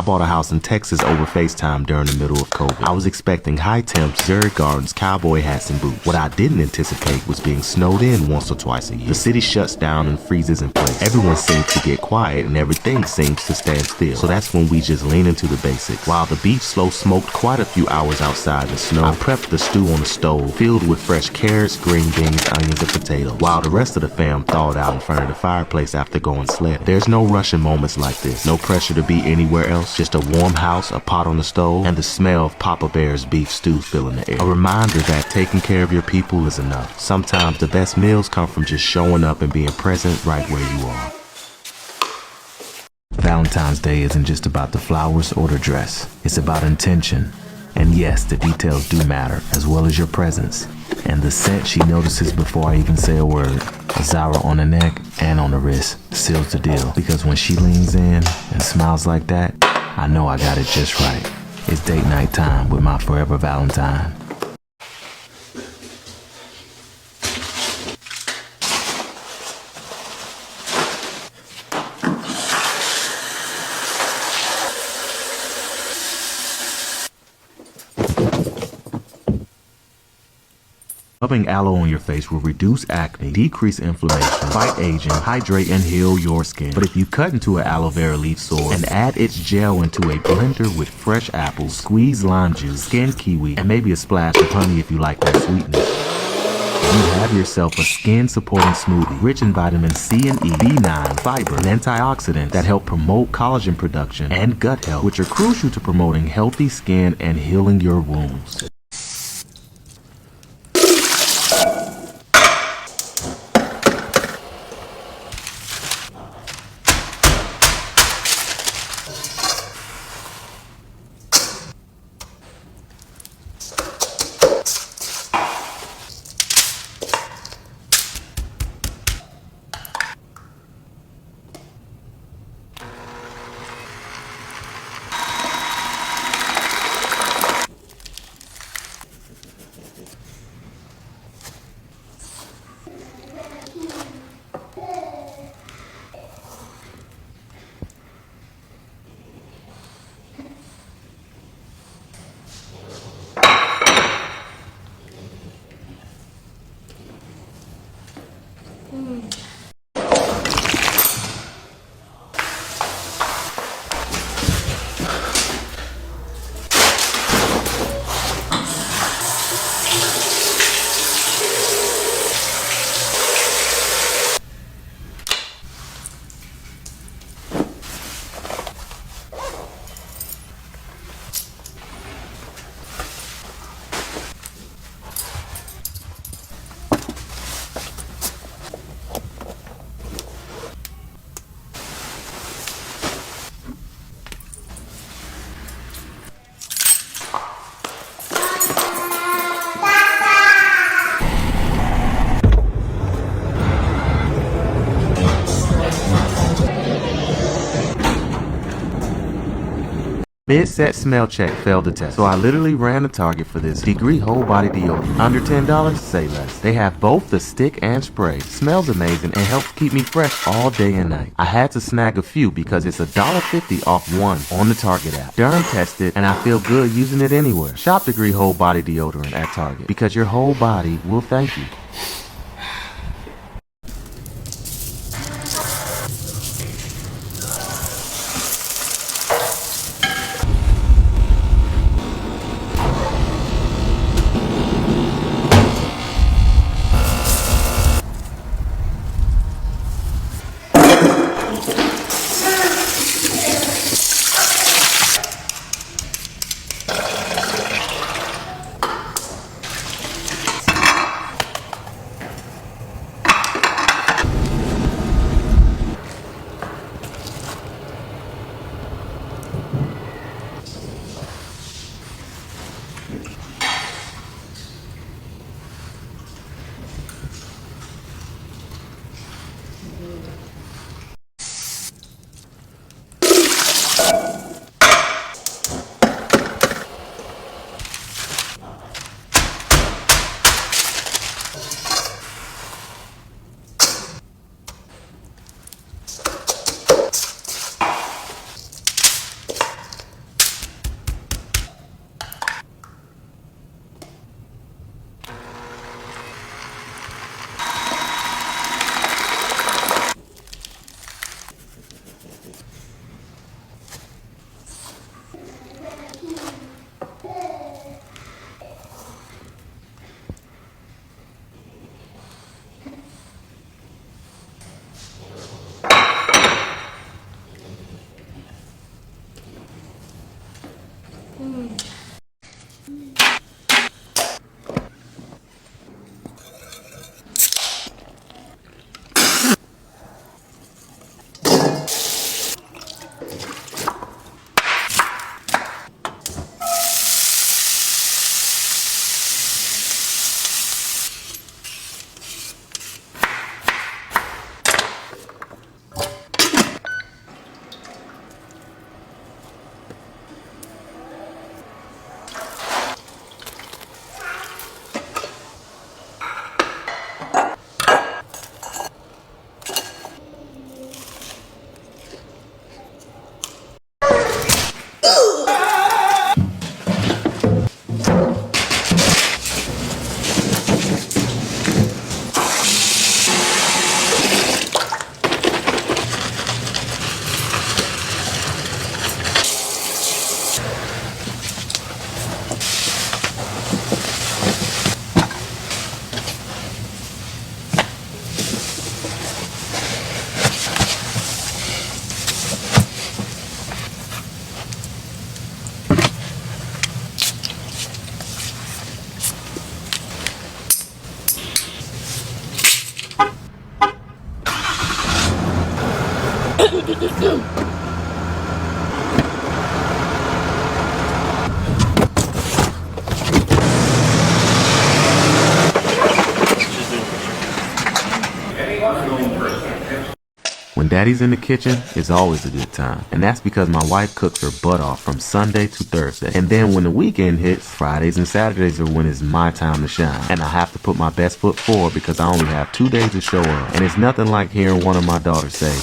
I bought a house in Texas over FaceTime during the middle of COVID. I was expecting high temps, Zurich Gardens, cowboy hats, and boots. What I didn't anticipate was being snowed in once or twice a year. The city shuts down and freezes in place. Everyone seems to get quiet and everything seems to stand still. So that's when we just lean into the basics. While the beef slow smoked quite a few hours outside in the snow, I prepped the stew on the stove, filled with fresh carrots, green beans, onions, and potatoes, while the rest of the fam thawed out in front of the fireplace after going sledding. There's no rushing moments like this. No pressure to be anywhere else. Just a warm house, a pot on the stove, and the smell of Papa Bear's beef stew filling the air. A reminder that taking care of your people is enough. Sometimes the best meals come from just showing up and being present right where you are. Valentine's Day isn't just about the flowers or the dress. It's about intention. And yes, the details do matter, as well as your presence. And the scent she notices before I even say a word. A Zara on the neck and on the wrist seals the deal. Because when she leans in and smiles like that, I know I got it just right. It's date night time with my forever Valentine. Rubbing aloe on your face will reduce acne, decrease inflammation, fight aging, hydrate, and heal your skin. But if you cut into an aloe vera leaf sword and add its gel into a blender with fresh apples, squeezed lime juice, skinned kiwi, and maybe a splash of honey if you like that sweetness, you have yourself a skin-supporting smoothie rich in vitamin C and E, B9, fiber, and antioxidants that help promote collagen production and gut health, which are crucial to promoting healthy skin and healing your wounds. Mid-set smell check failed the test, so I literally ran to Target for this Degree Whole Body Deodorant. Under $10, say less. They have both the stick and spray. Smells amazing and helps keep me fresh all day and night. I had to snag a few because it's $1.50 off one on the Target app. Derm tested and I feel good using it anywhere. Shop Degree Whole Body Deodorant at Target because your whole body will thank you. When Daddy's in the kitchen, it's always a good time. And that's because my wife cooks her butt off from Sunday to Thursday. And then when the weekend hits, Fridays and Saturdays are when it's my time to shine. And I have to put my best foot forward because I only have 2 days to show up. And it's nothing like hearing one of my daughters say,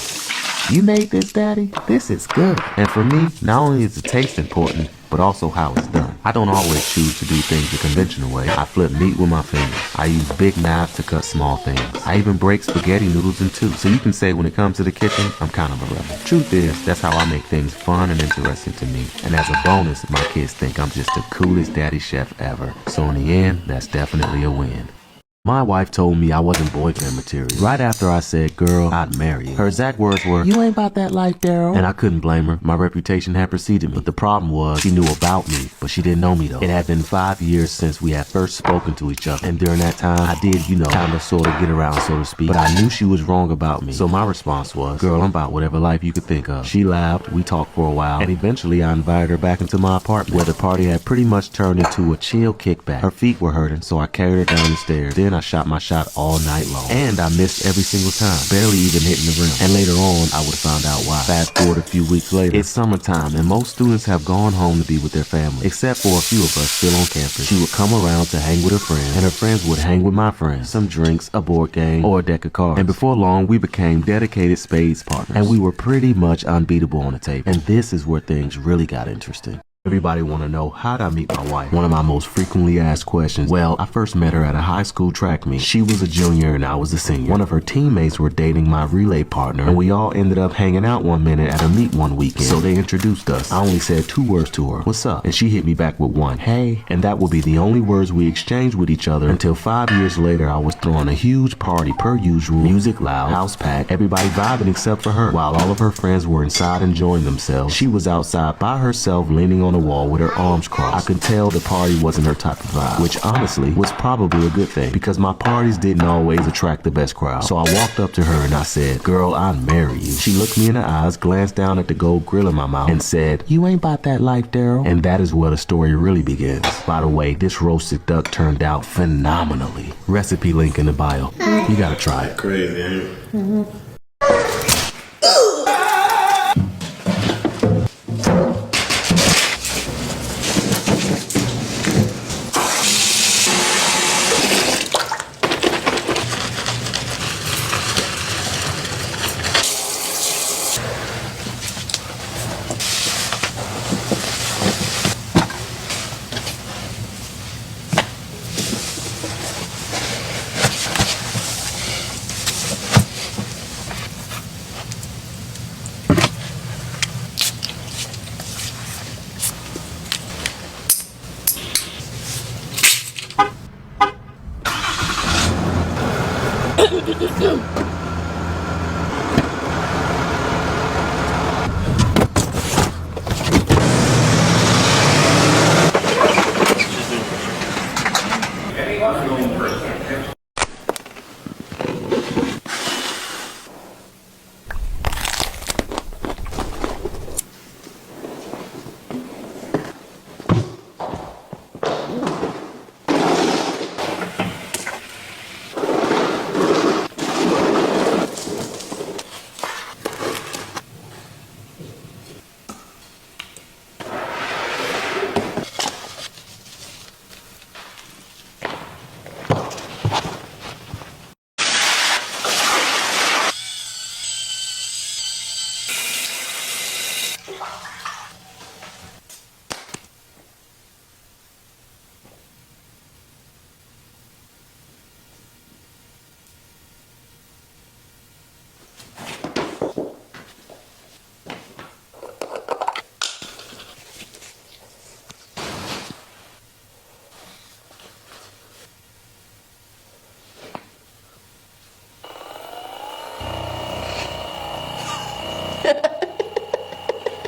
"You made this, Daddy? This is good." And for me, not only is the taste important, but also how it's done. I don't always choose to do things the conventional way. I flip meat with my fingers. I use big knives to cut small things. I even break spaghetti noodles in two. So you can say when it comes to the kitchen, I'm kind of a rebel. Truth is, that's how I make things fun and interesting to me. And as a bonus, my kids think I'm just the coolest daddy chef ever. So in the end, that's definitely a win. My wife told me I wasn't boyfriend material right after I said, "Girl, I'd marry you." Her exact words were, "You ain't about that life, Daryl." And I couldn't blame her. My reputation had preceded me. But the problem was, she knew about me, but she didn't know me though. It had been 5 years since we had first spoken to each other. And during that time, I did, kind of sort of get around, so to speak. But I knew she was wrong about me. So my response was, "Girl, I'm about whatever life you could think of." She laughed, we talked for a while, and eventually I invited her back into my apartment, where the party had pretty much turned into a chill kickback. Her feet were hurting, so I carried her down the stairs. Then I shot my shot all night long. And I missed every single time, barely even hitting the rim. And later on, I would have found out why. Fast forward a few weeks later, it's summertime, and most students have gone home to be with their family, except for a few of us still on campus. She would come around to hang with her friends, and her friends would hang with my friends. Some drinks, a board game, or a deck of cards. And before long, we became dedicated spades partners. And we were pretty much unbeatable on the table. And this is where things really got interesting. Everybody want to know, how'd I meet my wife? One of my most frequently asked questions. Well, I first met her at a high school track meet. She was a junior and I was a senior. One of her teammates were dating my relay partner, and we all ended up hanging out one minute at a meet one weekend. So they introduced us. I only said 2 words to her. "What's up?" And she hit me back with one, "Hey." And that would be the only words we exchanged with each other until 5 years later I was throwing a huge party per usual. Music loud, house packed, everybody vibing except for her. While all of her friends were inside enjoying themselves, she was outside by herself leaning on a wall with her arms crossed. I could tell the party wasn't her type of vibe, which honestly was probably a good thing because my parties didn't always attract the best crowd. So I walked up to her and I said, "Girl, I'd marry you." She looked me in the eyes, glanced down at the gold grill in my mouth, and said, "You ain't about that life, Daryl." And that is where the story really begins. By the way, this roasted duck turned out phenomenally. Recipe link in the bio. You gotta try it. Crazy, ain't it? Mm-hmm.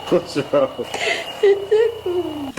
What's wrong? It tickled.